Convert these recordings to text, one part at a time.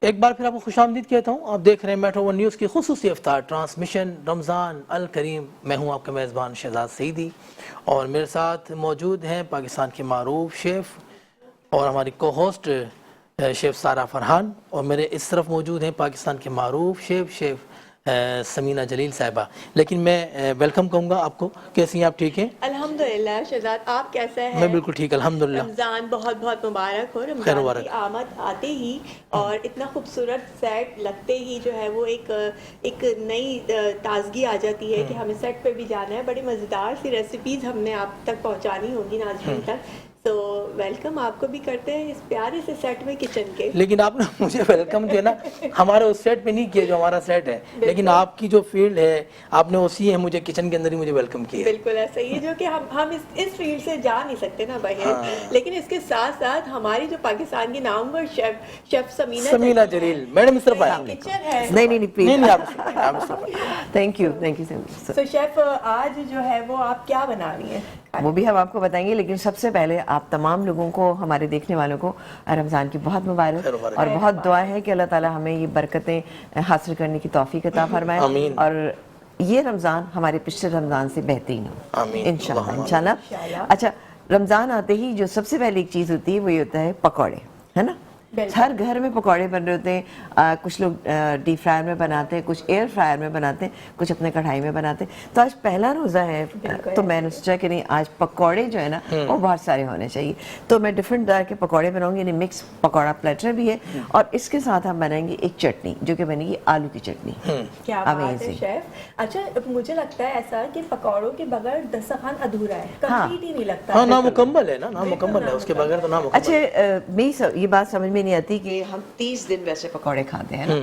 ایک بار پھر آپ کو خوش آمدید کہتا ہوں. آپ دیکھ رہے ہیں میٹرو ون نیوز کی خصوصی افطار ٹرانسمیشن رمضان الکریم. میں ہوں آپ کا میزبان شہزاد سعیدی اور میرے ساتھ موجود ہیں پاکستان کے معروف شیف اور ہماری کو ہوسٹ شیف سارہ فرحان, اور میرے اس طرف موجود ہیں پاکستان کے معروف شیف سمینہ جلیل صاحبہ. لیکن میں ویلکم کہوں گا آپ کو. کیسی ہیں آپ؟ ٹھیک ہیں الحمدللہ. شہزاد آپ کیسا ہے؟ میں بالکل ٹھیک الحمدللہ. رمضان بہت بہت مبارک ہو. خیر رمضان مبارک. کی آمد آتے ہی اور اتنا خوبصورت سیٹ لگتے ہی جو ہے وہ ایک نئی تازگی آ جاتی ہے کہ ہمیں سیٹ پہ بھی جانا ہے. بڑی مزیدار سی ریسیپیز ہم نے آپ تک پہنچانی ہوگی ناظرین تک. تو ویلکم آپ کو بھی کرتے ہیں اس پیارے سے سیٹ میں کچن کے. لیکن آپ نے مجھے ویلکم جو ہے نا ہمارے اس سیٹ پہ نہیں کیا جو ہمارا سیٹ ہے, لیکن آپ کی جو فیلڈ ہے آپ نے اسی ہے مجھے کچن کے اندر ہی مجھے ویلکم کیا. بالکل ایسا ہی ہے جو کہ ہم اس فیلڈ سے جا نہیں سکتے نا باہر. لیکن اس کے ساتھ ساتھ ہماری جو پاکستان کی نامور شیف سمینہ جلیل میڈم اس طرف آیا. کچن ہے. نہیں آپ تھینک یو تو شیف آج جو ہے وہ آپ کیا بنا رہی ہیں؟ وہ بھی ہم آپ کو بتائیں گے, لیکن سب سے پہلے آپ تمام لوگوں کو, ہمارے دیکھنے والوں کو رمضان کی بہت مبارک اور بہت دعا ہے کہ اللہ تعالی ہمیں یہ برکتیں حاصل کرنے کی توفیق عطا فرمائے اور یہ رمضان ہمارے پچھلے رمضان سے بہترین ہو انشاءاللہ. اچھا, رمضان آتے ہی جو سب سے پہلی ایک چیز ہوتی ہے وہ یہ ہوتا ہے پکوڑے, ہے نا. ہر گھر میں پکوڑے بن رہے ہوتے ہیں. کچھ لوگ ڈیپ فرائر میں بناتے ہیں, کچھ ایئر فرائر میں بناتے ہیں, کچھ اپنے کڑھائی میں بناتے ہیں. تو آج پہلا روزہ ہے تو میں نے سوچا کہ نہیں, آج پکوڑے جو ہے نا وہ بہت سارے ہونے چاہیے. تو میں ڈفرینٹ طرح کے پکوڑے بناؤں گی, یعنی مکس پکوڑا پلیٹر بھی ہے, اور اس کے ساتھ ہم بنائیں گے ایک چٹنی جو کہ بنے گی آلو کی چٹنی. کیا بات ہے شیف. اچھا, مجھے لگتا ہے ایسا کہ پکوڑوں کے بغیر دسترخوان ادھورا ہے, کمپلیٹ ہی نہیں لگتا. ہاں, نامکمل ہے نا, نامکمل ہے, اس کے بغیر تو نامکمل. اچھا, میری یہ بات سمجھ میں نہیں آتی کہ ہم 30 دن ویسے پکوڑے کھاتے ہیں نا,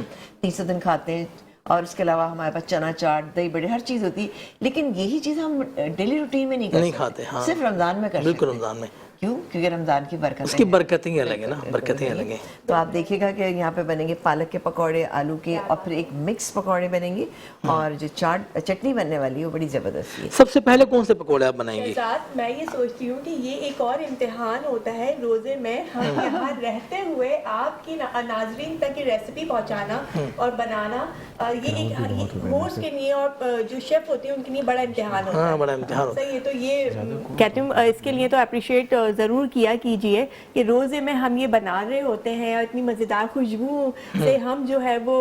30 دن کھاتے ہیں, اور اس کے علاوہ ہمارے پاس چنا چاٹ, دہی بڑے, ہر چیز ہوتی ہے, لیکن یہی چیز ہم ڈیلی روٹین میں نہیں کھاتے. صرف رمضان میں کرتے ہیں. بالکل رمضان میں. کیوں؟ کیونکہ رمضان کی برکت, اس کی برکتیں الگ ہیں نا, برکتیں الگ ہیں. تو آپ دیکھیے گا کہ یہاں پہ بنیں گے پالک کے پکوڑے, آلو کے, اور پھر ایک مکس پکوڑے بنیں گے, اور جو چٹنی بننے والی ہے وہ بڑی زبردست ہے. سب سے پہلے کون سے پکوڑے آپ بنائیں گے؟ شہزاد, میں یہ سوچتی ہوں کہ یہ ایک اور امتحان ہوتا ہے روزے میں, ہم یہاں رہتے ہوئے آپ کی ناظرین تک یہ ریسیپی پہنچانا اور بنانا, یہ ایک ہوسٹ کے لیے اور جو شیف ہوتے ہیں ان کے لیے بڑا امتحان ہوتا ہے. بڑا امتحان ہوتا ہے. صحیح ہے. تو یہ کہتی ہوں اس کے لیے تو اپریشیٹ ضرور کیا کیجئے کہ روزے میں ہم یہ بنا رہے ہوتے ہیں اور اتنی مزیدار خوشبو سے ہم جو ہے وہ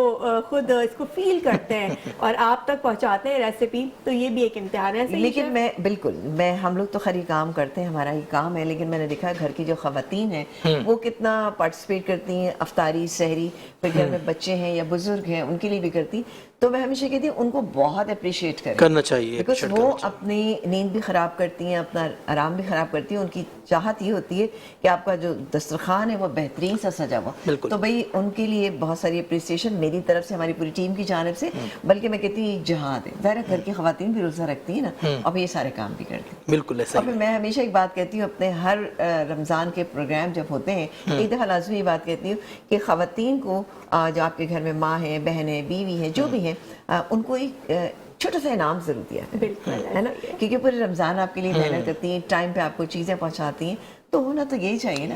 خود اس کو فیل کرتے ہیں اور آپ تک پہنچاتے ہیں ریسیپی, تو یہ بھی ایک امتحان ہے. لیکن میں ہم لوگ تو خیر کام کرتے ہیں, ہمارا یہ کام ہے, لیکن میں نے دیکھا گھر کی جو خواتین ہیں وہ کتنا پارٹیسپیٹ کرتی ہیں, افطاری, سحری, پھر گھر میں بچے ہیں یا بزرگ ہیں ان کے لیے بھی کرتی. تو میں ہمیشہ کہتی ہوں ان کو بہت اپریشیٹ کرنا چاہیے, بیکاز وہ اپنی نیند بھی خراب کرتی ہیں, اپنا آرام بھی خراب کرتی ہیں. ان کی چاہت یہ ہوتی ہے کہ آپ کا جو دسترخوان ہے وہ بہترین سا سجا ہوا. تو بھائی ان کے لیے بہت ساری اپریسیشن میری طرف سے, ہماری پوری ٹیم کی جانب سے, بلکہ میں کہتی ہوں جہاد ہے. ظاہر گھر کی خواتین بھی روزہ رکھتی ہیں نا, اور یہ سارے کام بھی کرتی ہیں. بالکل ایسا. اور پھر میں ہمیشہ ایک بات کہتی ہوں, اپنے ہر رمضان کے پروگرام جب ہوتے ہیں ایک دفعہ لازمی یہ بات کہتی ہوں کہ خواتین کو, جو آپ کے گھر میں ماں ہیں, بہنیں, بیوی ہیں, جو بھی ہیں, ان کو ایک چھوٹا سا انعام ضرور دیا ہے نا, کیونکہ پورے رمضان آپ کے لیے محنت کرتی ہیں, ٹائم پہ آپ کو چیزیں پہنچاتی ہیں, تو ہونا تو یہی چاہیے نا.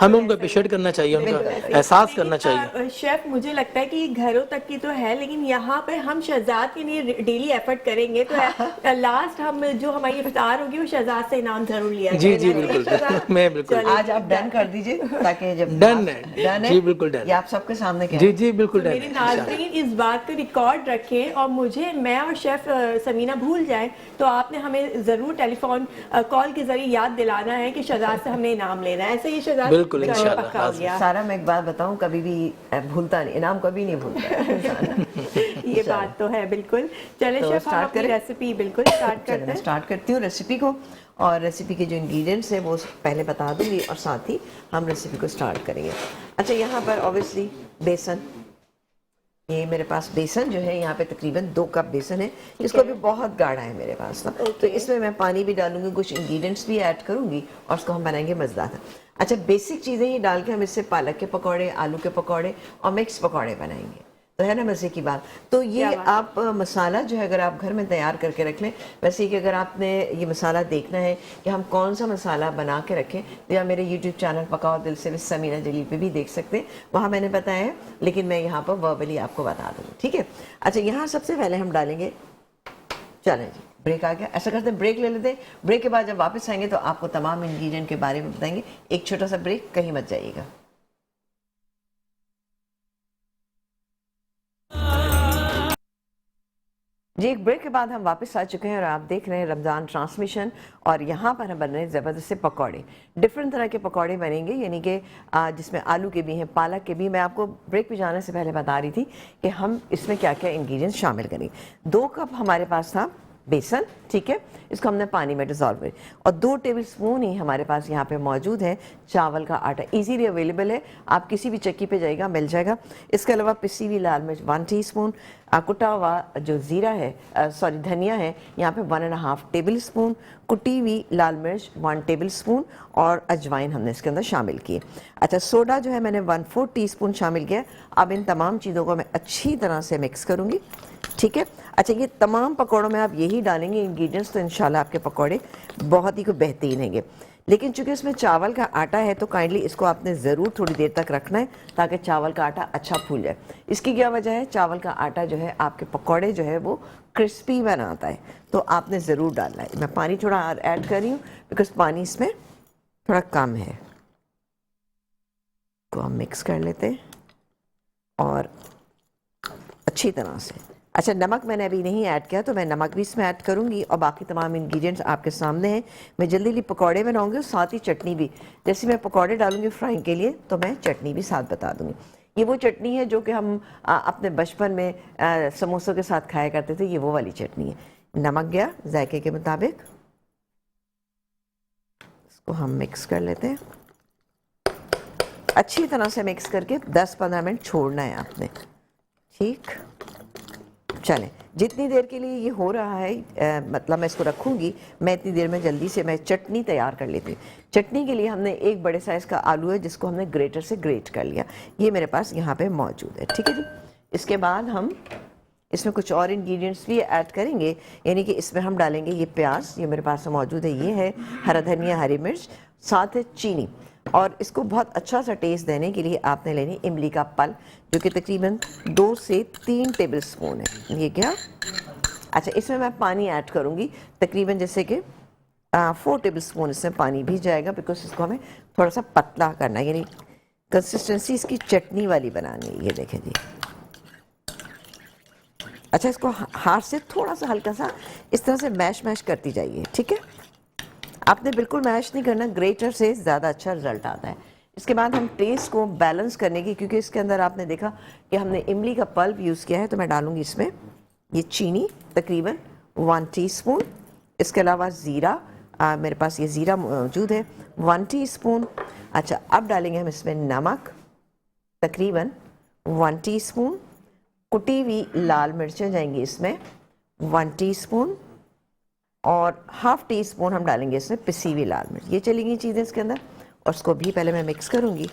ہمیں ان کو اپریشیٹ کرنا چاہیے, ان کا احساس کرنا چاہیے. شیف مجھے لگتا ہے کہ یہ گھروں تک کی تو ہے, لیکن یہاں پہ ہم شہزاد کے لیے ڈیلی ایفرٹ کریں گے تو لاسٹ ہم جو ہماری افطار ہوگی وہ شہزاد سے انعام ضرور لیا جائے. جی بالکل, میں بالکل. آج آپ ڈن کر دیجئے تاکہ جب ڈن ہے, جی بالکل ڈن, یہ آپ سب کے سامنے کہیں. جی بالکل ڈن. میرے ناظرین اس بات کو ریکارڈ رکھیں, اور مجھے, میں اور شیف سمینہ بھول جائیں تو آپ نے ہمیں ضرور ٹیلی فون کال کے ذریعے یاد دلانا ہے کہ شہزاد سے ہم نے انعام لینا ہے. ایسے ہی شہزاد بالکل پکا ہو گیا. سارا میں ایک بات بتاؤں, کبھی بھی بھولتا نہیں, انعام کبھی نہیں بھولتا. یہ بات تو ہے بالکل. چلے شیف ہم اپنی ریسیپی بالکل اسٹارٹ کرتے ہیں. میں اسٹارٹ کرتی ہوں ریسیپی کو, اور ریسیپی کے جو انگریڈینٹس ہیں وہ پہلے بتا دوں گی, اور ساتھ ہی ہم ریسیپی کو اسٹارٹ کریں گے. اچھا, یہاں پر اوبیسلی بیسن, یہ میرے پاس بیسن جو ہے یہاں پہ تقریباً 2 کپ بیسن ہے. اس کو بھی بہت گاڑھا ہے میرے پاس نا, تو اس میں پانی بھی ڈالوں گی, کچھ انگریڈینٹس بھی ایڈ کروں گی, اور اس کو ہم بنائیں گے مزیدار. اچھا, بیسک چیزیں یہ ڈال کے ہم اس سے پالک کے پکوڑے, آلو کے پکوڑے اور مکس پکوڑے بنائیں گے. تو ہے نا مزے کی بات. تو یہ آپ مسالہ جو ہے اگر آپ گھر میں تیار کر کے رکھ لیں، ویسے کہ اگر آپ نے یہ مسالہ دیکھنا ہے کہ ہم کون سا مسالہ بنا کے رکھیں تو یا میرے یوٹیوب چینل پکاؤ دل سے سمینہ جلیل پہ بھی دیکھ سکتے ہیں، وہاں میں نے بتایا ہے، لیکن میں یہاں پر وربلی آپ کو بتا دوں گی. ٹھیک ہے. اچھا یہاں سب سے پہلے ہم ڈالیں گے، چلیں جی بریک آ گیا، ایسا کرتے ہیں بریک لے لیتے ہیں. بریک کے بعد جب واپس آئیں گے تو آپ کو تمام انگریڈینٹ کے بارے میں بتائیں گے. ایک چھوٹا سا بریک، کہیں مت جائیے گا. جی ایک بریک کے بعد ہم واپس آ چکے ہیں اور آپ دیکھ رہے ہیں رمضان ٹرانسمیشن، اور یہاں پر ہم بن رہے ہیں زبردست سے پکوڑے. ڈفرینٹ طرح کے پکوڑے بنیں گے، یعنی کہ جس میں آلو کے بھی ہیں، پالک کے بھی. میں آپ کو بریک پہ جانے سے پہلے بتا رہی تھی کہ ہم اس میں کیا کیا انگریڈینٹس شامل کریں. 2 کپ ہمارے پاس تھا بیسن، ٹھیک ہے، اس کو ہم نے پانی میں ڈیزالو کر، اور 2 ٹیبل سپون ہی ہمارے پاس یہاں پہ موجود ہے چاول کا آٹا. ایزیلی اویلیبل ہے، آپ کسی بھی چکی پہ جائے گا مل جائے گا. اس کے علاوہ پسی ہوئی لال مرچ 1 ٹی اسپون، کٹا ہوا جو زیرہ ہے دھنیا ہے یہاں پہ 1.5 ٹیبل سپون، کٹی ہوئی لال مرچ 1 ٹیبل سپون، اور اجوائن ہم نے اس کے اندر شامل کی. اچھا سوڈا جو ہے میں نے 1/4 ٹی اسپون شامل کیا. اب ان تمام چیزوں کو میں اچھی طرح سے مکس کروں گی. ٹھیک ہے. اچھا یہ تمام پکوڑوں میں آپ یہی ڈالیں گے انگریڈینٹس، تو انشاءاللہ آپ کے پکوڑے بہت ہی بہترین ہیں گے. لیکن چونکہ اس میں چاول کا آٹا ہے تو کائنڈلی اس کو آپ نے ضرور تھوڑی دیر تک رکھنا ہے تاکہ چاول کا آٹا اچھا پھول جائے. اس کی کیا وجہ ہے؟ چاول کا آٹا جو ہے آپ کے پکوڑے جو ہے وہ کرسپی بناتا ہے، تو آپ نے ضرور ڈالنا ہے. میں پانی تھوڑا ایڈ کر رہی ہوں بیکاز پانی اس میں تھوڑا کم ہے. کو ہم مکس کر لیتے ہیں اور اچھی طرح سے. اچھا نمک میں نے ابھی نہیں ایڈ کیا تو میں نمک بھی اس میں ایڈ کروں گی، اور باقی تمام انگریڈینٹس آپ کے سامنے ہیں. میں جلدی پکوڑے بناؤں گی اور ساتھ ہی چٹنی بھی. جیسے میں پکوڑے ڈالوں گی فرائنگ کے لیے تو میں چٹنی بھی ساتھ بتا دوں گی. یہ وہ چٹنی ہے جو کہ ہم اپنے بچپن میں سموسوں کے ساتھ کھایا کرتے تھے، یہ وہ والی چٹنی ہے. نمک گیا ذائقے کے مطابق، اس کو ہم مکس کر لیتے ہیں. اچھی طرح سے مکس کر کے 10-15 منٹ چھوڑنا ہے آپ نے. ٹھیک چلیں، جتنی دیر کے لیے یہ ہو رہا ہے مطلب میں اس کو رکھوں گی، میں اتنی دیر میں جلدی سے میں چٹنی تیار کر لیتی ہوں. چٹنی کے لیے ہم نے 1 بڑے سائز کا آلو ہے جس کو ہم نے گریٹر سے گریٹ کر لیا، یہ میرے پاس یہاں پہ موجود ہے. ٹھیک ہے جی. اس کے بعد ہم اس میں کچھ اور انگریڈینٹس بھی ایڈ کریں گے، یعنی کہ اس میں ہم ڈالیں گے یہ پیاز، یہ میرے پاس موجود ہے، یہ ہے ہرا دھنیا، ہری مرچ، ساتھ ہے چینی. اور اس کو بہت اچھا سا ٹیسٹ دینے کے لیے آپ نے لینی املی کا پل جو کہ تقریباً 2 سے 3 ٹیبل سپون ہے. یہ کیا؟ اچھا اس میں پانی ایڈ کروں گی تقریباً جیسے کہ 4 ٹیبل سپون اس میں پانی بھی جائے گا، بیکاز اس کو ہمیں تھوڑا سا پتلا کرنا ہے، یعنی کنسسٹنسی اس کی چٹنی والی بنانی ہے. یہ دیکھیں جی. اچھا اس کو ہاتھ سے تھوڑا سا ہلکا سا اس طرح سے میش کرتی جائیے. ٹھیک ہے. آپ نے بالکل میش نہیں کرنا، گریٹر سے زیادہ اچھا رزلٹ آتا ہے. اس کے بعد ہم ٹیسٹ کو بیلنس کرنے کی، کیونکہ اس کے اندر آپ نے دیکھا کہ ہم نے املی کا پلپ یوز کیا ہے، تو میں ڈالوں گی اس میں یہ چینی تقریباً 1 ٹی اسپون. اس کے علاوہ زیرہ، میرے پاس یہ زیرہ موجود ہے 1 ٹی اسپون. اچھا اب ڈالیں گے ہم اس میں نمک تقریباً 1 ٹی اسپون. کٹی ہوئی لال مرچیں جائیں گی اس میں 1 ٹی اسپون، اور 1/2 ٹی اسپون ہم ڈالیں گے اس میں پسی ہوئی لال مرچ. یہ چلی گئی چیزیں اس کے اندر، اور اس کو بھی پہلے میں مکس کروں گی.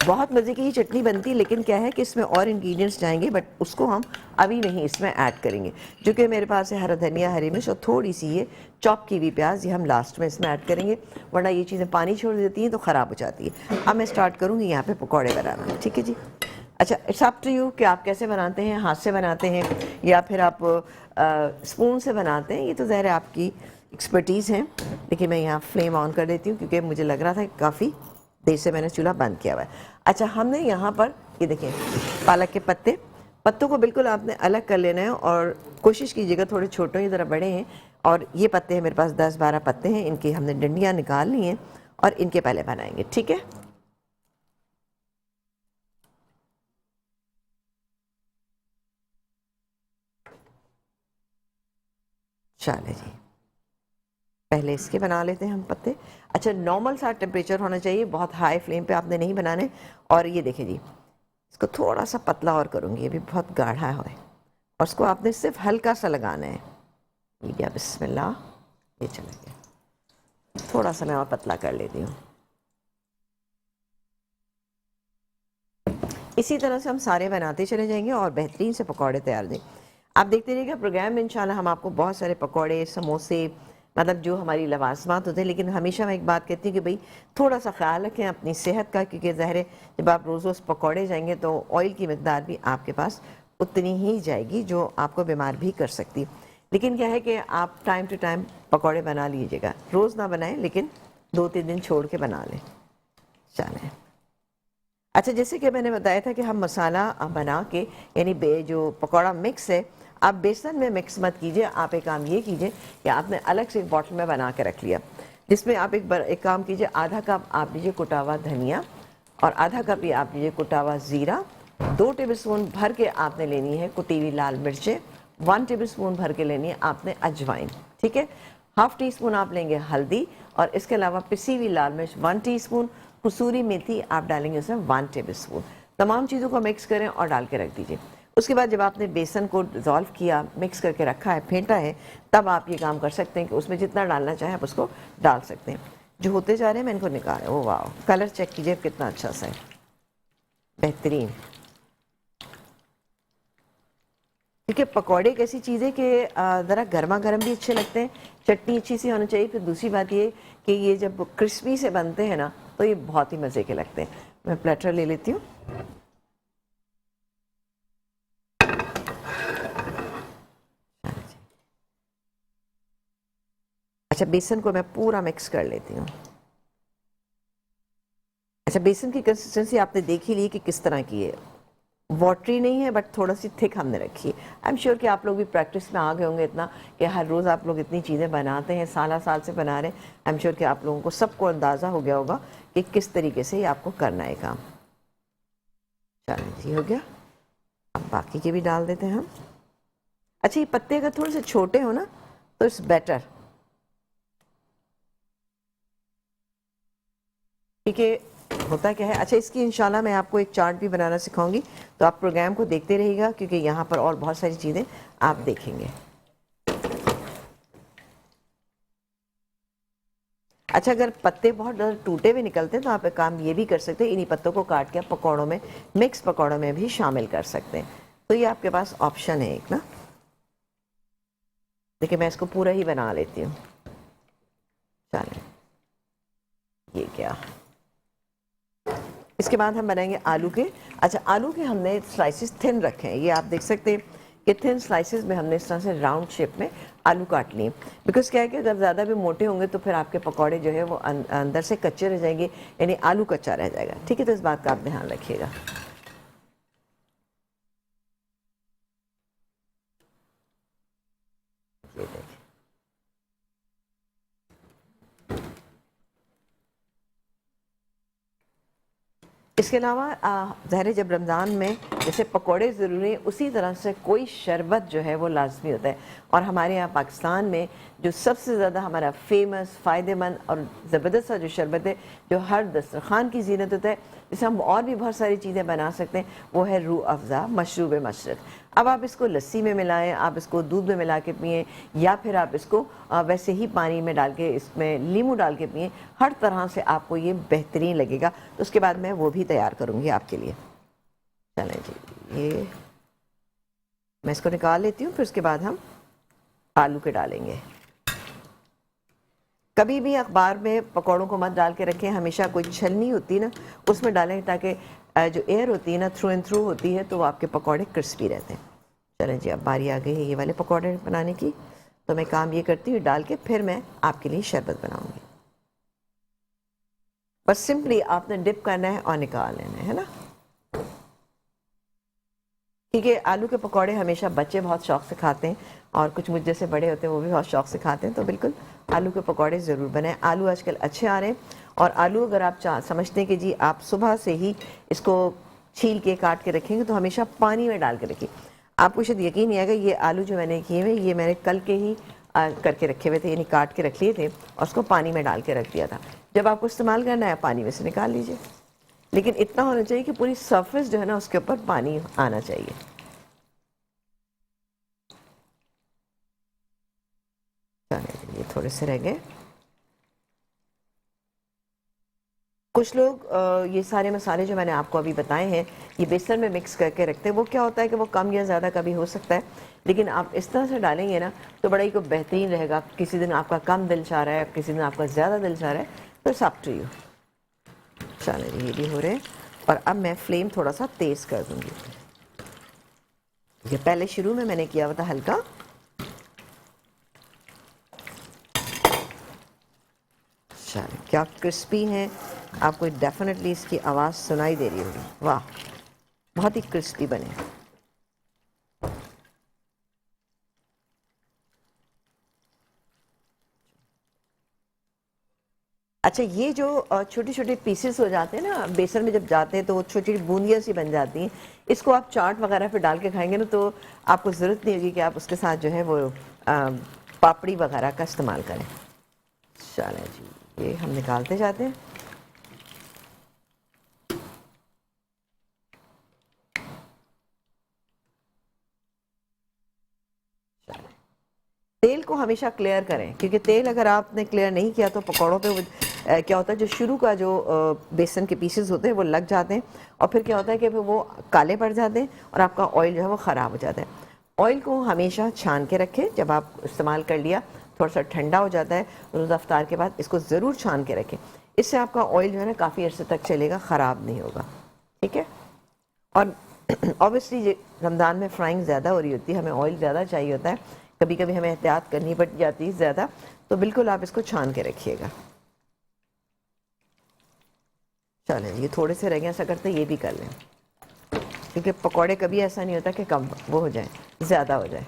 بہت مزے کی یہ چٹنی بنتی ہے، لیکن کیا ہے کہ اس میں اور انگریڈینٹس جائیں گے، بٹ اس کو ہم ابھی نہیں اس میں ایڈ کریں گے. جو کہ میرے پاس ہے ہرا دھنیا، ہری مرچ اور تھوڑی سی یہ چاپ کی ہوئی پیاز، یہ ہم لاسٹ میں اس میں ایڈ کریں گے، ورنہ یہ چیزیں پانی چھوڑ دیتی ہیں تو خراب ہو جاتی ہے. اب میں اسٹارٹ کروں گی یہاں پہ پکوڑے بنانا. ٹھیک ہے جی. اچھا اٹس اپ ٹو یو کہ آپ کیسے بناتے ہیں، ہاتھ سے بناتے ہیں یا پھر آپ اسپون سے بناتے ہیں. یہ تو ظاہر ہے آپ کی ایکسپرٹیز ہیں، لیکن میں یہاں فلیم آن کر دیتی ہوں کیونکہ مجھے لگ رہا تھا کہ کافی دیر سے میں نے چولہا بند کیا ہوا ہے. اچھا ہم نے یہاں پر یہ دیکھیں پالک کے پتوں کو بالکل آپ نے الگ کر لینا ہے، اور کوشش کیجیے گا تھوڑے چھوٹے ہی ذرا بڑے ہیں. اور یہ پتے ہیں میرے پاس 10-12 پتے ہیں، ان کی ہم نے ڈنڈیاں نکال لی ہیں اور ان کے پہلے بنائیں گے. ٹھیک ہے. چلے جی پہلے اس کے بنا لیتے ہیں ہم پتے. اچھا نارمل سا ٹیمپریچر ہونا چاہیے، بہت ہائی فلیم پہ آپ نے نہیں بنانے. اور یہ دیکھیں جی اس کو تھوڑا سا پتلا اور کروں گی، یہ بھی بہت گاڑھا ہے، اور اس کو آپ نے صرف ہلکا سا لگانا ہے. یہ کیا بسم اللہ، یہ چلا گیا. تھوڑا سا میں اور پتلا کر لیتی ہوں. اسی طرح سے ہم سارے بناتے چلے جائیں گے اور بہترین سے پکوڑے تیار دیں. آپ دیکھتے رہیے گا پروگرام میں انشاءاللہ ہم آپ کو بہت سارے پکوڑے سموسے مطلب جو ہماری لوازمات ہوتے ہیں. لیکن ہمیشہ میں ایک بات کہتی ہوں کہ بھئی تھوڑا سا خیال رکھیں اپنی صحت کا, کیونکہ ظاہر ہے جب آپ روز روز پکوڑے جائیں گے تو آئل کی مقدار بھی آپ کے پاس اتنی ہی جائے گی جو آپ کو بیمار بھی کر سکتی. لیکن کیا ہے کہ آپ ٹائم ٹو ٹائم پکوڑے بنا لیجیے گا, روز نہ بنائیں لیکن 2-3 دن چھوڑ کے بنا لیں. چلیں اچھا, جیسے کہ میں نے بتایا تھا کہ ہم مسالہ بنا کے یعنی جو پکوڑا مکس ہے آپ بیسن میں مکس مت کیجئے. آپ ایک کام یہ کیجئے کہ آپ نے الگ سے ایک باٹل میں بنا کے رکھ لیا, جس میں آپ ایک کام کیجئے, آدھا کپ آپ لیجئے کٹا ہوا دھنیا اور آدھا کپ ہی آپ لیجئے کٹا ہوا زیرہ. 2 ٹیبل سپون بھر کے آپ نے لینی ہے کٹی ہوئی لال مرچیں. 1 ٹیبل سپون بھر کے لینی ہے آپ نے اجوائن. ٹھیک ہے, ½ ٹی اسپون آپ لیں گے ہلدی اور اس کے علاوہ پسی ہوئی لال مرچ 1 ٹی اسپون. کسوری میتھی آپ ڈالیں گے اس میں 1 ٹیبل سپون. تمام چیزوں کو مکس کریں اور ڈال کے رکھ دیجئے. اس کے بعد جب آپ نے بیسن کو ڈیزولو کیا, مکس کر کے رکھا ہے, پھینٹا ہے, تب آپ یہ کام کر سکتے ہیں کہ اس میں جتنا ڈالنا چاہیں آپ اس کو ڈال سکتے ہیں. جو ہوتے جا رہے ہیں میں ان کو نکال رہا ہوں. واو, کلر چیک کیجئے کتنا اچھا سا ہے, بہترین. کیونکہ پکوڑے ایک ایسی چیز ہے کہ ذرا گرما گرم بھی اچھے لگتے ہیں, چٹنی اچھی سی ہونا چاہیے. پھر دوسری بات یہ کہ یہ جب کرسپی سے بنتے ہیں نا تو یہ بہت ہی مزے کے لگتے ہیں. میں پلیٹر لے لیتی ہوں. اچھا, بیسن کو میں پورا مکس کر لیتی ہوں. اچھا, بیسن کی کنسسٹنسی آپ نے دیکھ ہی لی کہ کس طرح کی ہے, واٹری نہیں ہے بٹ تھوڑا سی تھک ہم نے رکھی ہے. آئی ایم شیور کہ آپ لوگ بھی پریکٹس میں آ گئے ہوں گے اتنا کہ ہر روز آپ لوگ اتنی چیزیں بناتے ہیں, سالہ سال سے بنا رہے ہیں. آئی ایم شیور کہ آپ لوگوں کو سب کو اندازہ ہو گیا ہوگا کہ کس طریقے سے یہ آپ کو کرنا ہے کام. چلیں جی, ہو گیا. اب باقی کے بھی ڈال دیتے ہیں ہم. اچھا, یہ پتے اگر تھوڑے سے چھوٹے ہو نا تو اٹس بیٹر, کیونکہ ہوتا کیا ہے. اچھا, اس کی انشاءاللہ میں آپ کو ایک چارٹ بھی بنانا سکھاؤں گی, تو آپ پروگرام کو دیکھتے رہیے گا کیونکہ یہاں پر اور بہت ساری چیزیں آپ دیکھیں گے. اچھا, اگر پتے بہت زیادہ ٹوٹے ہوئے نکلتے ہیں تو آپ ایک کام یہ بھی کر سکتے ہیں, انہی پتوں کو کاٹ کے پکوڑوں میں, مکس پکوڑوں میں بھی شامل کر سکتے ہیں. تو یہ آپ کے پاس آپشن ہے ایک نا. دیکھیں میں اس کو پورا ہی بنا لیتی ہوں. چلیں, یہ کیا, اس کے بعد ہم بنائیں گے آلو کے. اچھا, آلو کے ہم نے سلائسز تھن رکھے ہیں, یہ آپ دیکھ سکتے ہیں کہ تھن سلائسز میں ہم نے اس طرح سے راؤنڈ شیپ میں آلو کاٹ لیے. بیکاز کیا ہے کہ اگر زیادہ بھی موٹے ہوں گے تو پھر آپ کے پکوڑے جو ہے وہ اندر سے کچے رہ جائیں گے, یعنی آلو کچا رہ جائے گا. ٹھیک ہے, تو اس بات کا آپ دھیان رکھیے گا. یہ دیکھیں, اس کے علاوہ ظاہر ہے جب رمضان میں جیسے پکوڑے ضروری ہیں اسی طرح سے کوئی شربت جو ہے وہ لازمی ہوتا ہے. اور ہمارے یہاں پاکستان میں جو سب سے زیادہ ہمارا فیمس, فائدہ مند اور زبردست سا جو شربت ہے جو ہر دسترخوان کی زینت ہوتا ہے, جسے ہم اور بھی بہت ساری چیزیں بنا سکتے ہیں, وہ ہے روح افزا مشروب مشرق. اب آپ اس کو لسی میں ملائیں, آپ اس کو دودھ میں ملا کے پئیں, یا پھر آپ اس کو ویسے ہی پانی میں ڈال کے اس میں لیمو ڈال کے پئیں. ہر طرح سے آپ کو یہ بہترین لگے گا. تو اس کے بعد میں وہ بھی تیار کروں گی آپ کے لیے. چلیں جی, یہ میں اس کو نکال لیتی ہوں, پھر اس کے بعد ہم آلو کے ڈالیں گے. کبھی بھی اخبار میں پکوڑوں کو مت ڈال کے رکھیں, ہمیشہ کوئی چھلنی ہوتی نا اس میں ڈالیں تاکہ جو ایئر ہوتی ہے نا تھرو اینڈ تھرو ہوتی ہے تو وہ آپ کے پکوڑے کرسپی رہتے ہیں. چلیں جی, اب باری آ گئی ہے یہ والے پکوڑے بنانے کی. تو میں کام یہ کرتی ہوں, ڈال کے پھر میں آپ کے لیے شربت بناؤں گی. بس سمپلی آپ نے ڈپ کرنا ہے اور نکال لینا ہے نا. کیونکہ آلو کے پکوڑے ہمیشہ بچے بہت شوق سے کھاتے ہیں, اور کچھ مجھ جیسے بڑے ہوتے ہیں وہ بھی بہت شوق سے کھاتے ہیں. تو بالکل آلو کے پکوڑے ضرور بنائیں. آلو آج کل اچھے آ رہے ہیں, اور آلو اگر آپ سمجھتے ہیں کہ جی آپ صبح سے ہی اس کو چھیل کے کاٹ کے رکھیں گے تو ہمیشہ پانی میں ڈال کے رکھیں. آپ کو شاید یقین نہیں آئے گا, یہ آلو جو میں نے کیے ہوئے یہ میں نے کل کے ہی کر کے رکھے ہوئے تھے, یعنی کاٹ کے رکھ لیے تھے اور اس کو پانی میں ڈال کے رکھ دیا تھا. جب آپ کو استعمال کرنا ہے پانی میں سے نکال لیجئے, لیکن اتنا ہونا چاہیے کہ پوری سرفیس جو ہے نا اس کے اوپر پانی آنا چاہیے. یہ تھوڑے سے رہ گئے. کچھ لوگ یہ سارے مسالے جو میں نے آپ کو ابھی بتائے ہیں یہ بیسن میں مکس کر کے رکھتے ہیں. وہ کیا ہوتا ہے کہ وہ کم یا زیادہ کبھی ہو سکتا ہے, لیکن آپ اس طرح سے ڈالیں گے نا تو بڑا ہی کو بہترین رہے گا. کسی دن آپ کا کم دل چاہ رہا ہے, کسی دن آپ کا زیادہ دل چاہ رہا ہے, تو اٹس اپ ٹو یو. چلیں یہ بھی ہو رہے ہیں, اور اب میں فلیم تھوڑا سا تیز کر دوں گی. یہ پہلے شروع میں نے کیا ہوا تھا ہلکا. چلیں کیا کرسپی ہیں, آپ کو ڈیفینیٹلی اس کی آواز سنائی دے رہی ہوگی. واہ بہت ہی کرسپی بنے. اچھا یہ جو چھوٹی چھوٹی پیسز ہو جاتے ہیں نا بیسن میں جب جاتے ہیں تو وہ چھوٹی چھوٹی بوندیاں سی بن جاتی ہیں. اس کو آپ چاٹ وغیرہ پہ ڈال کے کھائیں گے نا تو آپ کو ضرورت نہیں ہوگی کہ آپ اس کے ساتھ جو ہے وہ پاپڑی وغیرہ کا استعمال کریں. چلیں جی یہ ہم نکالتے جاتے ہیں. تیل کو ہمیشہ کلیئر کریں, کیونکہ تیل اگر آپ نے کلیئر نہیں کیا تو پکوڑوں پہ کیا ہوتا ہے جو شروع کا جو بیسن کے پیسز ہوتے ہیں وہ لگ جاتے ہیں, اور پھر کیا ہوتا ہے کہ پھر وہ کالے پڑ جاتے ہیں اور آپ کا آئل جو ہے وہ خراب ہو جاتا ہے. آئل کو ہمیشہ چھان کے رکھیں. جب آپ استعمال کر لیا تھوڑا سا ٹھنڈا ہو جاتا ہے روزہ افطار کے بعد اس کو ضرور چھان کے رکھیں. اس سے آپ کا آئل جو ہے نا کافی عرصے تک چلے گا, خراب نہیں ہوگا. ٹھیک ہے. اور اوبیسلی رمضان میں فرائنگ زیادہ ہو رہی ہوتی ہے, ہمیں آئل زیادہ چاہیے ہوتا ہے, کبھی کبھی ہمیں احتیاط کرنی پڑ جاتی ہے زیادہ, تو بالکل آپ اس کو چھان کے رکھیے گا. چلیں یہ تھوڑے سے رہ گئے, ایسا کرتے یہ بھی کر لیں, کیونکہ پکوڑے کبھی ایسا نہیں ہوتا کہ کم وہ ہو جائیں زیادہ ہو جائے.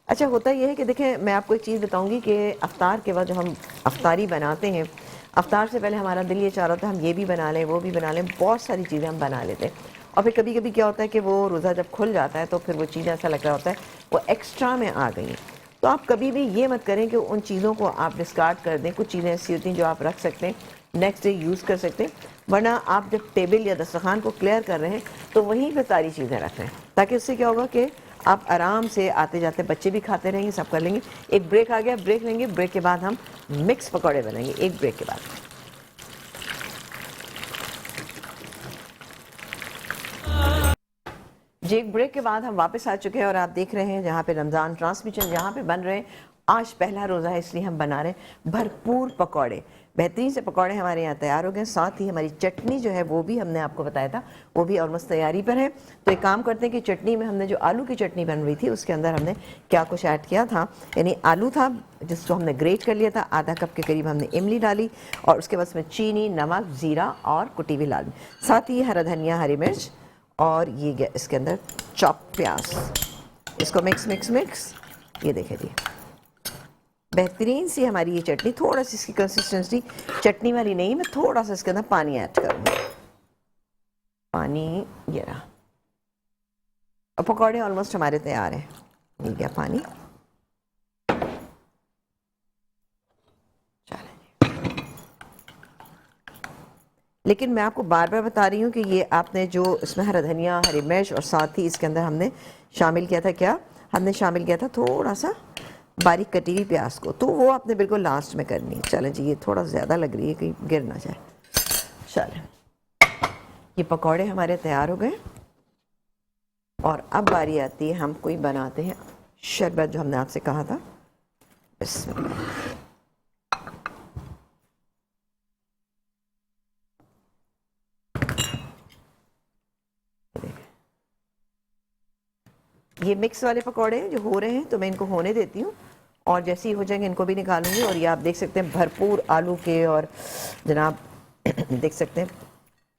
اچھا ہوتا یہ ہے کہ دیکھیں میں آپ کو ایک چیز بتاؤں گی کہ افطار کے بعد جب ہم افطاری بناتے ہیں, افطار سے پہلے ہمارا دل یہ چاہ رہا ہوتا ہے ہم یہ بھی بنا لیں وہ بھی بنا لیں, بہت ساری چیزیں ہم بنا لیتے ہیں. اور پھر کبھی کبھی کیا ہوتا ہے کہ وہ روزہ جب کھل جاتا ہے تو پھر وہ چیزیں ایسا لگ رہا ہوتا ہے وہ ایکسٹرا میں آ گئی ہیں. تو آپ کبھی بھی یہ مت کریں کہ ان چیزوں کو آپ ڈسکارڈ کر دیں. کچھ چیزیں ایسی ہوتی ہیں جو آپ رکھ سکتے ہیں, نیکسٹ ڈے یوز کر سکتے ہیں, ورنہ آپ جب ٹیبل یا دسترخوان کو کلیئر کر رہے ہیں تو وہیں پہ ساری چیزیں رکھ رہے ہیں, تاکہ اس سے کیا ہوگا کہ آپ آرام سے آتے جاتے بچے بھی کھاتے رہیں گے, سب کر لیں گے. ایک بریک آ گیا, بریک لیں گے, بریک کے بعد ہم مکس پکوڑے بنائیں گے, ایک بریک کے بعد. جی ایک بریک کے بعد ہم واپس آ چکے ہیں اور آپ دیکھ رہے ہیں جہاں پہ رمضان ٹرانسمیشن جہاں پہ بن رہے ہیں. آج پہلا روزہ ہے اس لیے ہم بنا رہے ہیں بھرپور پکوڑے, بہترین سے پکوڑے ہمارے یہاں تیار ہو گئے. ساتھ ہی ہماری چٹنی جو ہے وہ بھی ہم نے آپ کو بتایا تھا وہ بھی آلموسٹ تیاری پر ہے. تو ایک کام کرتے ہیں کہ چٹنی میں ہم نے جو آلو کی چٹنی بن رہی تھی اس کے اندر ہم نے کیا کچھ ایڈ کیا تھا, یعنی آلو تھا جس کو ہم نے گریٹ کر لیا تھا, آدھا کپ کے قریب ہم نے املی ڈالی, اور اس کے بعد میں چینی, نمک, زیرہ اور کٹی ہوئی لال مرچ, ساتھ ہی ہرا دھنیا, ہری مرچ, اور یہ گیا اس کے اندر چاپ پیاز. اس کو مکس مکس مکس, یہ دیکھیں جی بہترین سی ہماری یہ چٹنی. تھوڑا سی اس کی کنسسٹنسی چٹنی والی نہیں, میں تھوڑا سا اس کے اندر پانی ایڈ کروں گا, پانی یہ رہا. اور پکوڑے آلموسٹ ہمارے تیار ہیں. یہ گیا پانی. لیکن میں آپ کو بار بار بتا رہی ہوں کہ یہ آپ نے جو اس میں ہرا دھنیا, ہری مرچ, اور ساتھ ہی اس کے اندر ہم نے شامل کیا تھا, کیا ہم نے شامل کیا تھا تھوڑا سا باریک کٹی ہوئی پیاز کو, تو وہ آپ نے بالکل لاسٹ میں کرنی ہے. چلیں جی یہ تھوڑا زیادہ لگ رہی ہے کہیں گر نہ جائے. چلیں یہ پکوڑے ہمارے تیار ہو گئے, اور اب باری آتی ہے ہم کوئی بناتے ہیں شربت جو ہم نے آپ سے کہا تھا. بسم اللہ. یہ مکس والے پکوڑے جو ہو رہے ہیں تو میں ان کو ہونے دیتی ہوں, اور جیسے ہی ہو جائیں گے ان کو بھی نکالوں گی. اور یہ آپ دیکھ سکتے ہیں بھرپور آلو کے اور جناب دیکھ سکتے ہیں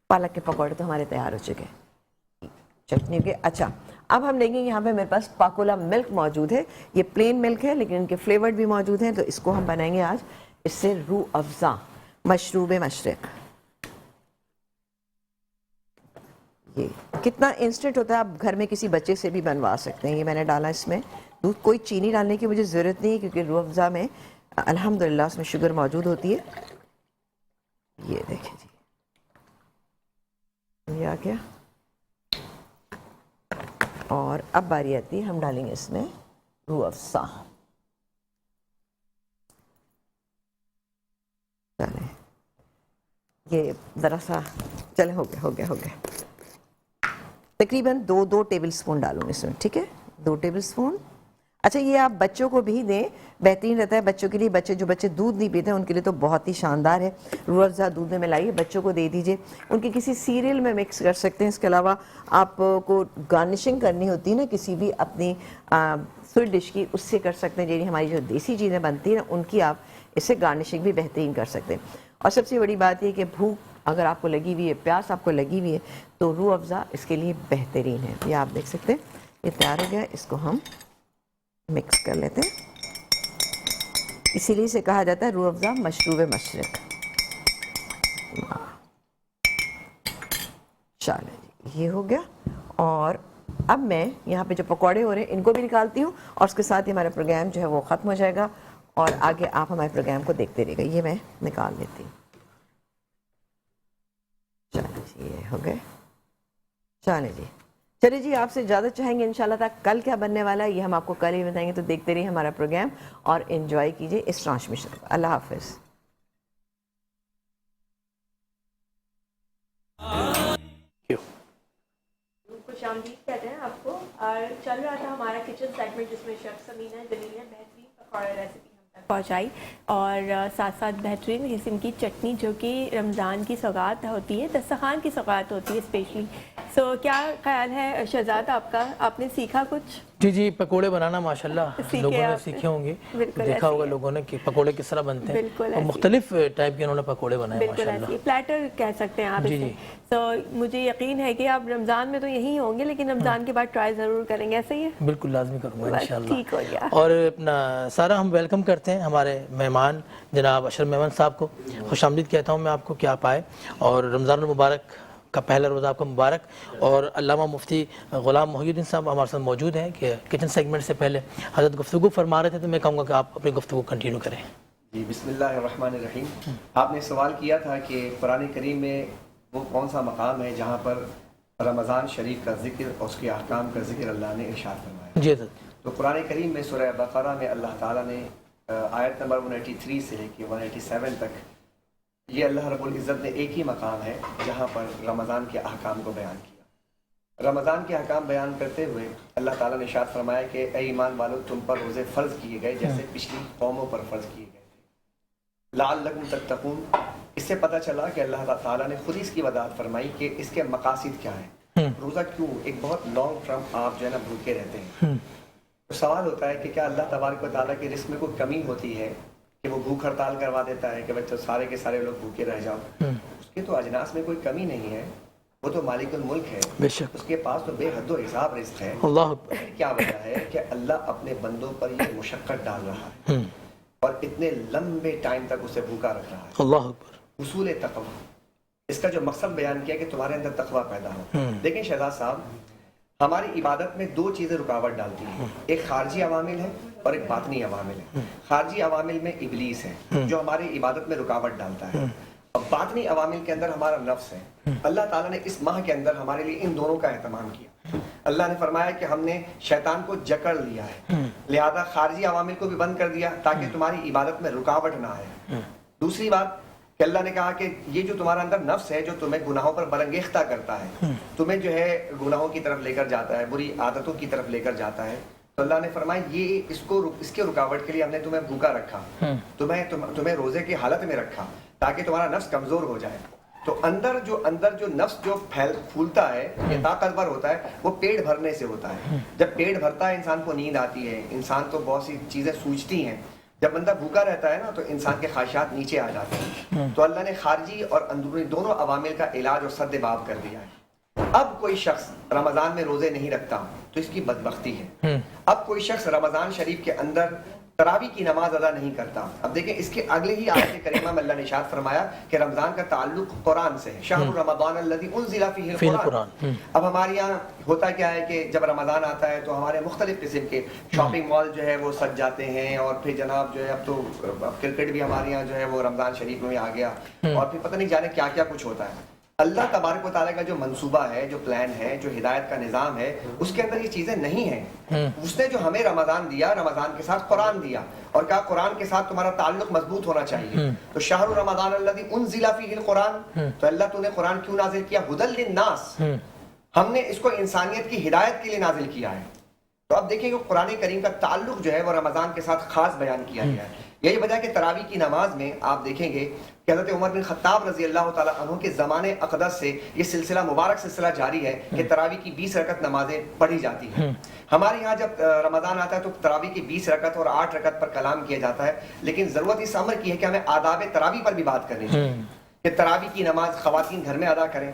پالک کے پکوڑے تو ہمارے تیار ہو چکے ہیں چٹنی کے. اچھا اب ہم لیں گے, یہاں پہ میرے پاس پاکولا ملک موجود ہے. یہ پلین ملک ہے لیکن ان کے فلیورڈ بھی موجود ہیں, تو اس کو ہم بنائیں گے آج اس سے روح افزا مشروب مشرق. یہ کتنا انسٹنٹ ہوتا ہے, آپ گھر میں کسی بچے سے بھی بنوا سکتے ہیں. یہ میں نے ڈالا اس میں دودھ, کوئی چینی ڈالنے کی مجھے ضرورت نہیں ہے کیونکہ روح افزا میں الحمدللہ اس میں شوگر موجود ہوتی ہے. یہ دیکھیں جی یہ آ گیا, اور اب باری آتی ہے ہم ڈالیں گے اس میں روح افزا. یہ ذرا سا چلے ہو گیا تقریباً 2 ٹیبل سپون ڈالوں اس میں, ٹھیک ہے, 2 ٹیبل سپون. اچھا یہ آپ بچوں کو بھی دیں, بہترین رہتا ہے بچوں کے لیے. جو بچے دودھ نہیں پیتے ہیں ان کے لیے تو بہت ہی شاندار ہے. روح افزا دودھ میں ملائیے, بچوں کو دے دیجئے, ان کے کسی سیریل میں مکس کر سکتے ہیں. اس کے علاوہ آپ کو گارنشنگ کرنی ہوتی ہے نا کسی بھی اپنی سویٹ ڈش کی, اس سے کر سکتے ہیں. یعنی ہماری جو دیسی چیزیں بنتی ہیں نا ان کی آپ اس سے گارنشنگ بھی بہترین کر سکتے ہیں. اور سب سے بڑی بات یہ کہ بھوک اگر آپ کو لگی ہوئی ہے, پیاس آپ کو لگی ہوئی ہے, تو روح افزا اس کے لیے بہترین ہے. یہ آپ دیکھ سکتے ہیں یہ تیار ہو گیا. اس کو ہم مکس کر لیتے ہیں. اسی لیے سے کہا جاتا ہے روح افزا مشروب مشرق. چلیں جی یہ ہو گیا. اور اب میں یہاں پہ جو پکوڑے ہو رہے ہیں ان کو بھی نکالتی ہوں, اور اس کے ساتھ ہی ہمارا پروگرام جو ہے وہ ختم ہو جائے گا, اور آگے آپ ہمارے پروگرام کو دیکھتے رہے گا. یہ میں نکال لیتی ہوں. چلیں جی یہ ہو گئے. چلے جی آپ سے اجازت چاہیں گے انشاءاللہ تعالی. کل کیا بننے والا ہے یہ ہم آپ کو کل ہی بتائیں گے, تو دیکھتے رہیے ہمارا پروگرام اور انجوائے کیجیے اس ٹرانسمیشن کو. اللہ حافظ. خوش آمدید کہتے ہیں آپ کو. اور چل رہا تھا ہمارا کچن سیگمنٹ جس میں شیف سمینہ جلیل نے بہترین پکوڑا ریسیپی ہم تک پہنچائی, اور ساتھ ساتھ بہترین قسم کی چٹنی جو کہ رمضان کی سوغات ہوتی ہے, دسترخوان کی سوغات ہوتی ہے اسپیشلی. سو کیا خیال ہے شہزاد آپ کا, آپ نے سیکھا کچھ؟ جی پکوڑے بنانا ماشاءاللہ لوگوں نے سیکھے ہوں گے, دیکھا ہوگا لوگوں نے کہ پکوڑے کس طرح بنتے ہیں, اور مختلف ٹائپ کے انہوں نے پکوڑے بنائے ماشاءاللہ. پلیٹر کہہ سکتے ہیں آپ اسے. تو مجھے یقین ہے کہ آپ رمضان میں تو یہیں ہوں گے, لیکن رمضان کے بعد ٹرائی ضرور کریں گے, ایسا ہی ہے؟ بالکل لازمی کروں گا انشاءاللہ. ٹھیک ہو گیا. اور اپنا سارا ہم ویلکم کرتے ہیں ہمارے مہمان جناب اشرف میمن صاحب کو. خوش آمدید کہتا ہوں میں آپ کو کہ آپ آئے, اور رمضان المبارک کا پہلا روزہ آپ کو مبارک. اور علامہ مفتی غلام محی الدین صاحب ہمارے ساتھ موجود ہیں کہ کچن سیگمنٹ سے پہلے حضرت گفتگو فرما رہے تھے, تو میں کہوں گا کہ آپ اپنی گفتگو کنٹینیو کریں. جی بسم اللہ الرحمن الرحیم. آپ نے سوال کیا تھا کہ قرآن کریم میں وہ کون سا مقام ہے جہاں پر رمضان شریف کا ذکر اور اس کے احکام کا ذکر اللہ نے ارشاد فرمایا. جی حضرت. تو قرآن کریم میں سورہ بقرہ میں اللہ تعالیٰ نے آیت نمبر 183 سے لے کے 187 تک یہ اللہ رب العزت نے ایک ہی مقام ہے جہاں پر رمضان کے احکام کو بیان کیا. رمضان کے احکام بیان کرتے ہوئے اللہ تعالیٰ نے ارشاد فرمایا کہ اے ایمان والو تم پر روزے فرض کیے گئے جیسے پچھلی قوموں پر فرض کیے گئے تھے, لعلکم تتقون. اس سے پتہ چلا کہ اللہ تعالیٰ نے خود ہی اس کی وضاحت فرمائی کہ اس کے مقاصد کیا ہیں. روزہ کیوں, ایک بہت لانگ ٹرم آپ جو ہے نا بھوکے رہتے ہیں. تو سوال ہوتا ہے کہ کیا اللہ تبارک و تعالیٰ کے رزق میں کوئی کمی ہوتی ہے کہ وہ بھوک ہڑتال کروا دیتا ہے کہ بچوں سارے کے سارے لوگ بھوکے رہ جاؤ. اس کے تو اجناس میں کوئی کمی نہیں ہے, وہ تو مالک الملک ہے, بے شک اس کے پاس تو بے حد و حساب رزق ہے. اللہ کیا وجہ ہے کہ اللہ اپنے بندوں پر یہ مشقت ڈال رہا ہے اور اتنے لمبے ٹائم تک اسے بھوکا رکھ رہا ہے. اللہ اکبر. اصول تقوی, اس کا جو مقصد بیان کیا کہ تمہارے اندر تقوی پیدا ہو. دیکھیں شہزاد صاحب, ہماری عبادت میں 2 چیزیں رکاوٹ ڈالتی ہیں, ایک خارجی عوامل ہے اور ایک باطنی عوامل ہے. خارجی عوامل میں ابلیس ہے جو ہماری عبادت میں رکاوٹ ڈالتا ہے, اور باطنی عوامل کے اندر ہمارا نفس ہے. اللہ تعالیٰ نے اس ماہ کے اندر ہمارے لیے ان دونوں کا اہتمام کیا. اللہ نے فرمایا کہ ہم نے شیطان کو جکڑ لیا ہے, لہذا خارجی عوامل کو بھی بند کر دیا تاکہ تمہاری عبادت میں رکاوٹ نہ آئے. دوسری بات کہ اللہ نے کہا کہ یہ جو تمہارا اندر نفس ہے جو تمہیں گناہوں پر برانگیختہ کرتا ہے, تمہیں جو ہے گناہوں کی طرف لے کر جاتا ہے, بری عادتوں کی طرف لے کر جاتا ہے, تو اللہ نے فرمایا یہ اس کے رکاوٹ کے لیے ہم نے تمہیں بھوکا رکھا, تمہیں روزے کی حالت میں رکھا تاکہ تمہارا نفس کمزور ہو جائے. تو اندر جو نفس جو پھولتا ہے یہ طاقتور ہوتا ہے وہ پیٹ بھرنے سے ہوتا ہے. جب پیٹ بھرتا ہے انسان کو نیند آتی ہے, انسان تو بہت سی چیزیں سوچتی ہیں. جب بندہ بھوکا رہتا ہے نا تو انسان کے خواہشات نیچے آ جاتے ہیں. تو اللہ نے خارجی اور اندرونی دونوں عوامل کا علاج اور سد باب کر دیا ہے. اب کوئی شخص رمضان میں روزے نہیں رکھتا تو اس کی بدبختی ہے. اب کوئی شخص رمضان شریف کے اندر تراویح کی نماز ادا نہیں کرتا. اب دیکھیں اس کے اگلے ہی آیت کریمہ میں اللہ نے ارشاد فرمایا کہ رمضان کا تعلق قرآن سے ہے, شہر رمضان الذی انزل فیہ القرآن. اب ہمارے یہاں ہوتا کیا ہے کہ جب رمضان آتا ہے تو ہمارے مختلف قسم کے شاپنگ مال جو ہے وہ سج جاتے ہیں, اور پھر جناب جو ہے اب کرکٹ بھی ہمارے یہاں جو ہے وہ رمضان شریف میں آ گیا, اور پھر پتہ نہیں جانے کیا کیا کچھ ہوتا ہے. اللہ تبارک و تعالیٰ کا جو منصوبہ ہے، جو پلان ہے، جو ہدایت کا نظام ہے، اس کے اندر یہ چیزیں نہیں ہیں. اس نے جو ہمیں رمضان دیا، رمضان کے ساتھ قرآن دیا اور کہا قرآن کے ساتھ تمہارا تعلق مضبوط ہونا چاہیے. تو شہر رمضان الذی انزل فیہ القرآن، تو اللہ تو نے قرآن کیوں نازل کیا؟ ہدی للناس. ہم نے اس کو انسانیت کی ہدایت کے لیے نازل کیا ہے. تو اب دیکھیں کہ قرآن کریم کا تعلق جو ہے وہ رمضان کے ساتھ خاص بیان کیا گیا ہے. یہی وجہ کہ تراویح کی نماز میں آپ دیکھیں گے کہ حضرت عمر بن خطاب رضی اللہ تعالیٰ عنہ کے زمانے اقدس سے یہ سلسلہ، مبارک سلسلہ جاری ہے کہ تراویح کی 20 رکعت نمازیں پڑھی جاتی ہیں. ہمارے یہاں جب رمضان آتا ہے تو تراویح کی 20 رکعت اور 8 رکعت پر کلام کیا جاتا ہے، لیکن ضرورت اس امر کی ہے کہ ہمیں آداب تراویح پر بھی بات کرنی چاہیے کہ تراویح کی نماز خواتین گھر میں ادا کریں،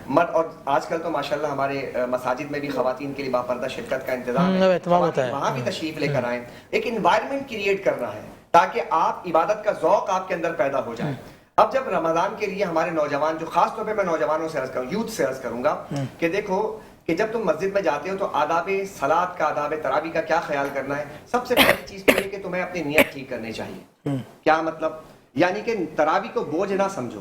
مرد. اور آج کل تو ماشاءاللہ ہمارے مساجد میں بھی خواتین کے لیے باپردہ شرکت کا انتظام ہے، وہاں بھی تشریف لے کر آئیں. ایک انوائرمنٹ کریٹ کرنا ہے تاکہ آپ عبادت کا ذوق آپ کے اندر پیدا ہو جائے. اب جب رمضان کے لیے ہمارے نوجوان، جو خاص طور پہ میں نوجوانوں سے عرض کروں، یوتھ سے عرض کروں گا کہ دیکھو کہ جب تم مسجد میں جاتے ہو تو آداب صلاۃ کا، آداب تراویح کا کیا خیال کرنا ہے. سب سے پہلی چیز تو یہ کہ تمہیں اپنی نیت ٹھیک کرنی چاہیے. کیا مطلب؟ یعنی کہ تراویح کو بوجھ نہ سمجھو،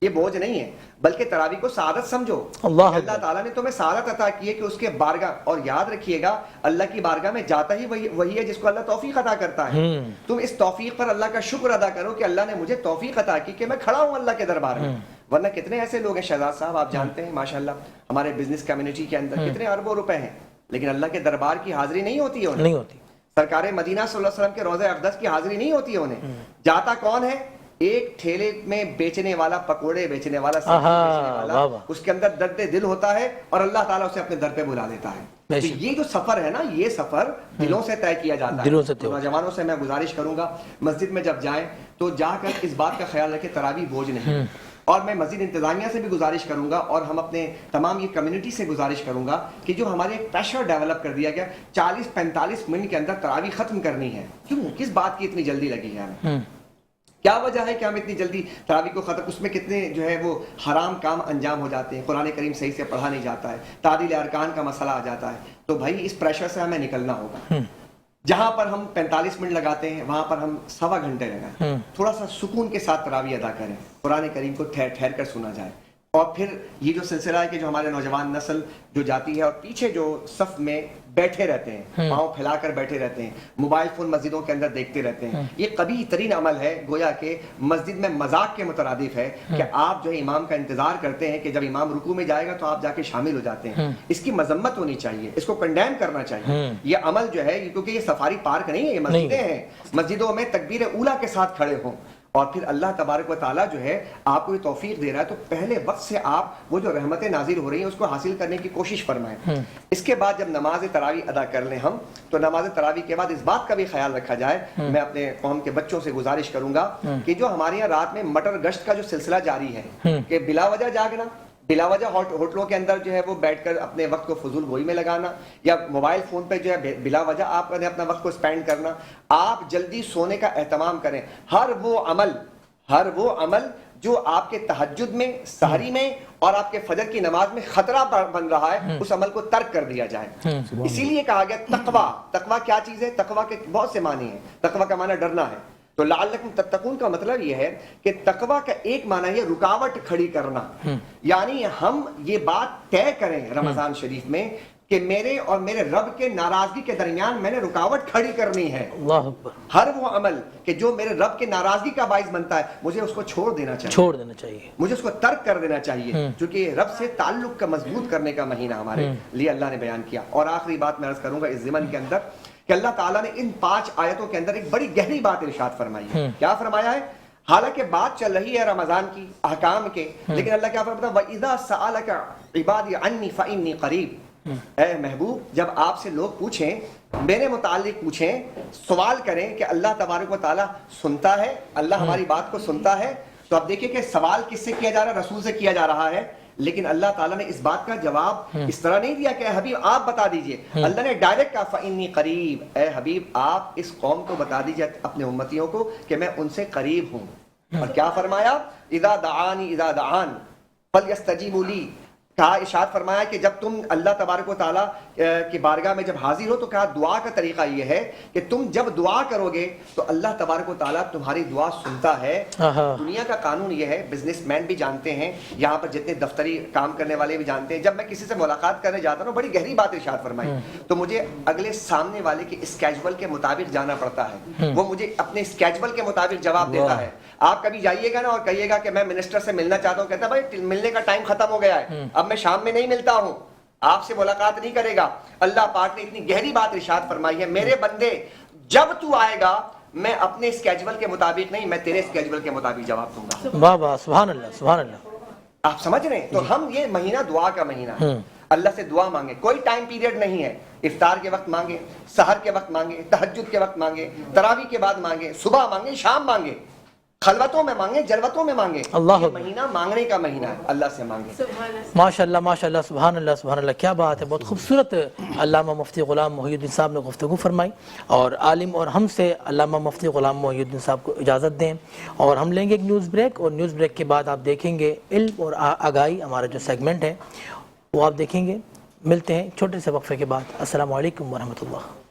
یہ بوجھ نہیں ہے، بلکہ تراویح کو سعادت سمجھو. اللہ تعالیٰ نے تمہیں سعادت عطا کی ہے کہ اس کے بارگاہ، اور یاد رکھیے گا اللہ کی بارگاہ میں جاتا ہی وہی ہے جس کو اللہ توفیق عطا کرتا ہے. تم اس توفیق پر اللہ کا شکر ادا کرو کہ اللہ نے مجھے توفیق عطا کی کہ میں کھڑا ہوں اللہ کے دربار میں. ورنہ کتنے ایسے لوگ ہیں شہزاد صاحب، آپ جانتے ہیں ماشاءاللہ ہمارے بزنس کمیونٹی کے اندر کتنے اربوں روپے ہیں، لیکن اللہ کے دربار کی حاضری نہیں ہوتی ہے انہیں. سرکار مدینہ صلی اللہ علیہ وسلم کے روضہ اقدس کی حاضری نہیں ہوتی ہے انہیں. جاتا کون ہے؟ ایک ٹھیلے میں بیچنے والا، پکوڑے بیچنے والا، اس کے اندر درد دل ہوتا ہے اور اللہ تعالیٰ اسے اپنے در پہ بلا لیتا ہے. تو یہ جو سفر ہے نا، یہ سفر دلوں سے طے کیا جاتا ہے. نوجوانوں سے میں گزارش کروں گا مسجد میں جب جائیں تو جا کر اس بات کا خیال رکھیں تراویح بوجھ نہیں. اور میں مسجد انتظامیہ سے بھی گزارش کروں گا اور ہم اپنے تمام یہ کمیونٹی سے گزارش کروں گا کہ جو ہمارے ایک پریشر ڈیولپ کر دیا گیا 40-45 منٹ کے اندر تراویح ختم کرنی ہے. کیوں؟ کس بات کی اتنی جلدی لگی ہے ہمیں؟ کیا وجہ ہے کہ ہم اتنی جلدی تراویح کو ختم؟ اس میں کتنے جو ہے وہ حرام کام انجام ہو جاتے ہیں، قرآن کریم صحیح سے پڑھا نہیں جاتا ہے، تعدیل ارکان کا مسئلہ آ جاتا ہے. تو بھائی اس پریشر سے ہمیں نکلنا ہوگا. جہاں پر ہم 45 منٹ لگاتے ہیں وہاں پر ہم 1.25 گھنٹے لگائیں. تھوڑا سا سکون کے ساتھ تراویح ادا کریں، قرآن کریم کو ٹھہر کر سنا جائے. اور پھر یہ جو سلسلہ ہے کہ جو ہمارے نوجوان نسل جو جاتی ہے اور پیچھے جو صف میں بیٹھے رہتے ہیں، پاؤں پھیلا کر بیٹھے رہتے ہیں، موبائل فون مسجدوں کے اندر دیکھتے رہتے ہیں، یہ قبیح ترین عمل ہے. گویا کہ مسجد میں مذاق کے مترادف ہے کہ آپ جو ہے امام کا انتظار کرتے ہیں کہ جب امام رکوع میں جائے گا تو آپ جا کے شامل ہو جاتے ہیں. اس کی مذمت ہونی چاہیے، اس کو کنڈیم کرنا چاہیے. یہ عمل جو ہے، کیونکہ یہ سفاری پارک نہیں ہے، یہ مسجدیں ہیں. مسجدوں میں تکبیر اولیٰ کے ساتھ کھڑے ہوں. اور پھر اللہ تبارک و تعالیٰ جو ہے آپ کو یہ توفیق دے رہا ہے تو پہلے وقت سے آپ وہ جو رحمتیں نازل ہو رہی ہیں اس کو حاصل کرنے کی کوشش فرمائیں. اس کے بعد جب نماز تراویح ادا کر لیں ہم، تو نماز تراویح کے بعد اس بات کا بھی خیال رکھا جائے. میں اپنے قوم کے بچوں سے گزارش کروں گا کہ جو ہمارے یہاں رات میں مٹر گشت کا جو سلسلہ جاری ہے کہ بلا وجہ جاگنا، بلا وجہ ہوٹلوں کے اندر جو ہے وہ بیٹھ کر اپنے وقت کو فضول گوئی میں لگانا، یا موبائل فون پہ جو ہے بلا وجہ آپ نے اپنا وقت کو اسپینڈ کرنا. آپ جلدی سونے کا اہتمام کریں. ہر وہ عمل جو آپ کے تہجد میں، سحری میں اور آپ کے فجر کی نماز میں خطرہ بن رہا ہے، اس عمل کو ترک کر دیا جائے. اسی لیے کہا گیا تقویٰ. تقویٰ کیا چیز ہے؟ تقویٰ کے بہت سے معنی ہیں. تقویٰ کا معنی ڈرنا ہے. تو لعلکم تتقون کا مطلب یہ ہے کہ تقویٰ کا ایک معنی ہے رکاوٹ کھڑی کرنا. یعنی ہم یہ بات طے کریں رمضان شریف میں کہ میرے اور میرے رب کے ناراضگی کے درمیان میں نے رکاوٹ کھڑی کرنی ہے. اللہ اکبر. ہر وہ عمل کہ جو میرے رب کے ناراضگی کا باعث بنتا ہے مجھے اس کو چھوڑ دینا چاہیے، مجھے اس کو ترک کر دینا چاہیے، کیونکہ رب سے تعلق کا مضبوط کرنے کا مہینہ ہمارے لیے اللہ نے بیان کیا. اور آخری بات میں عرض کروں گا اس ضمن کے اندر کہ اللہ تعالیٰ نے ان 5 آیتوں کے اندر ایک بڑی گہری بات ارشاد فرمائی ہے. کیا فرمایا ہے؟ حالانکہ بات چل رہی ہے رمضان کی احکام کے، لیکن اللہ کیا فرماتا ہے؟ وَإِذَا سَأَلَكَ عِبَادِي عَنِّي فَإِنِّي قَرِيبٌ. اے محبوب جب آپ سے لوگ پوچھیں، میرے متعلق پوچھیں، سوال کریں کہ اللہ تبارک و تعالیٰ سنتا ہے، اللہ ہماری بات کو سنتا ہے. تو اب دیکھیں کہ سوال کس سے کیا جا رہا ہے؟ رسول سے کیا جا رہا ہے. لیکن اللہ تعالیٰ نے اس بات کا جواب اس طرح نہیں دیا کہ حبیب آپ بتا دیجئے. اللہ نے ڈائریکٹ کہا فَإِنِّي قَرِيب. اے حبیب آپ اس قوم کو بتا دیجئے، اپنے امتیوں کو، کہ میں ان سے قریب ہوں. اور کیا فرمایا؟ اِذَا دَعَانِ فَلْيَسْتَجِيبُوا لِي. کہا ارشاد فرمایا کہ جب تم اللہ تبارک و تعالیٰ کی بارگاہ میں جب حاضر ہو تو کہا دعا کا طریقہ یہ ہے کہ تم جب دعا کرو گے تو اللہ تبارک و تعالیٰ تمہاری دعا سنتا ہے. دنیا کا قانون یہ ہے, بزنس مین بھی جانتے ہیں, یہاں پر جتنے دفتری کام کرنے والے بھی جانتے ہیں, جب میں کسی سے ملاقات کرنے جاتا ہوں بڑی گہری بات ارشاد فرمائی تو مجھے اگلے سامنے والے کے اسکیجول کے مطابق جانا پڑتا ہے, وہ مجھے اپنے اسکیجول کے مطابق جواب دیتا ہے. آپ کبھی جائیے گا نا اور کہیے گا کہ میں منسٹر سے ملنا چاہتا ہوں, کہتا ہے بھائی ملنے کا ٹائم ختم ہو گیا ہے, اب میں شام میں نہیں ملتا ہوں, آپ سے ملاقات نہیں کرے گا. اللہ پاک نے اتنی گہری بات ارشاد فرمائی ہے, میرے بندے جب تو آئے گا میں اپنے اسکیجول کے مطابق نہیں, میں تیرے اسکیجول کے مطابق جواب دوں گا. واہ واہ, سبحان اللہ سبحان اللہ. آپ سمجھ رہے ہیں؟ تو ہم یہ مہینہ دعا کا مہینہ ہے, اللہ سے دعا مانگے, کوئی ٹائم پیریڈ نہیں ہے. افطار کے وقت مانگے, سحر کے وقت مانگے, تہجد کے وقت مانگے, تراویح کے بعد مانگے, صبح مانگے, شام مانگے, خلوتوں میں مانگے, جلوتوں میں مانگے. یہ مہینہ مانگنے کا مہینہ ہے, اللہ سے مانگے. ماشاء اللہ ماشاء اللہ, سبحان اللہ سبحان اللہ, کیا بات ہے. بہت خوبصورت علامہ مفتی غلام محی الدین صاحب نے گفتگو فرمائی, اور عالم اور ہم سے علامہ مفتی غلام محی الدین صاحب کو اجازت دیں, اور ہم لیں گے ایک نیوز بریک, اور نیوز بریک کے بعد آپ دیکھیں گے علم اور آگاہی, ہمارا جو سیگمنٹ ہے وہ آپ دیکھیں گے. ملتے ہیں چھوٹے سے وقفے کے بعد. السلام علیکم ورحمۃ اللہ.